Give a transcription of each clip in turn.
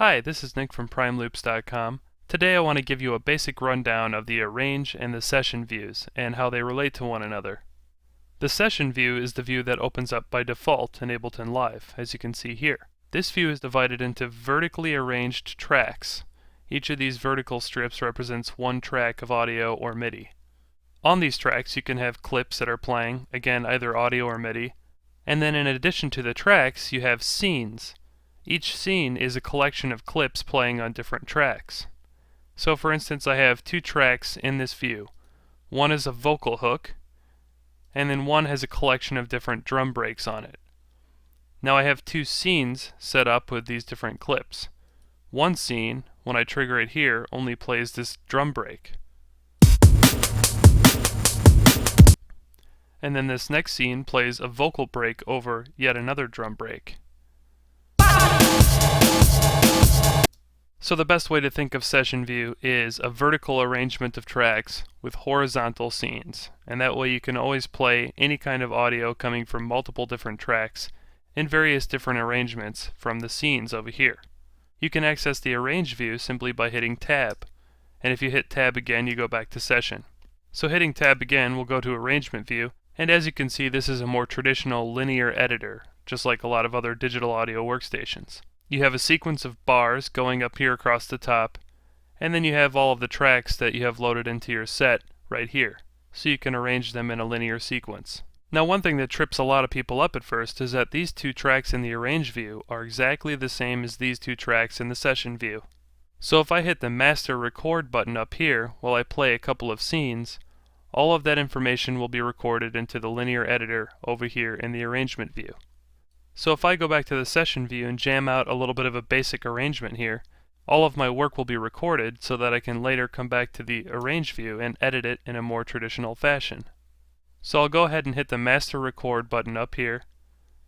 Hi, this is Nick from PrimeLoops.com. Today I want to give you a basic rundown of the arrange and the session views and how they relate to one another. The session view is the view that opens up by default in Ableton Live, as you can see here. This view is divided into vertically arranged tracks. Each of these vertical strips represents one track of audio or MIDI. On these tracks you can have clips that are playing, again either audio or MIDI, and then in addition to the tracks you have scenes. Each scene is a collection of clips playing on different tracks. So for instance, I have two tracks in this view. One is a vocal hook, and then one has a collection of different drum breaks on it. Now I have two scenes set up with these different clips. One scene, when I trigger it here, only plays this drum break. And then this next scene plays a vocal break over yet another drum break. So the best way to think of session view is a vertical arrangement of tracks with horizontal scenes, and that way you can always play any kind of audio coming from multiple different tracks in various different arrangements from the scenes over here. You can access the arrange view simply by hitting tab, and if you hit tab again you go back to session. So hitting tab again will go to arrangement view, and as you can see this is a more traditional linear editor, just like a lot of other digital audio workstations. You have a sequence of bars going up here across the top, and then you have all of the tracks that you have loaded into your set right here, so you can arrange them in a linear sequence. Now one thing that trips a lot of people up at first is that these two tracks in the arrange view are exactly the same as these two tracks in the session view. So if I hit the master record button up here while I play a couple of scenes, all of that information will be recorded into the linear editor over here in the arrangement view. So if I go back to the session view and jam out a little bit of a basic arrangement here, all of my work will be recorded so that I can later come back to the arrange view and edit it in a more traditional fashion. So I'll go ahead and hit the master record button up here,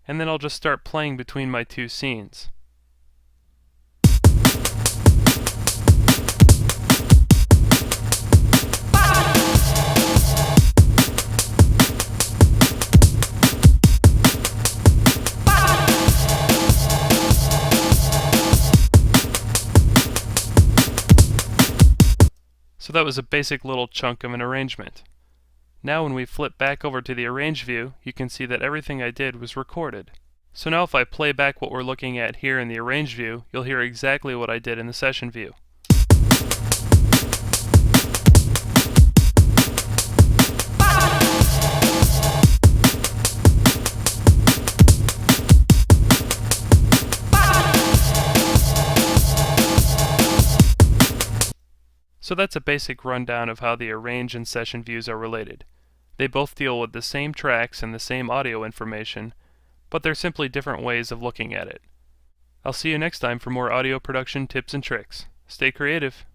and then I'll just start playing between my two scenes. So that was a basic little chunk of an arrangement. Now when we flip back over to the arrange view, you can see that everything I did was recorded. So now if I play back what we're looking at here in the arrange view, you'll hear exactly what I did in the session view. So that's a basic rundown of how the arrange and session views are related. They both deal with the same tracks and the same audio information, but they're simply different ways of looking at it. I'll see you next time for more audio production tips and tricks. Stay creative!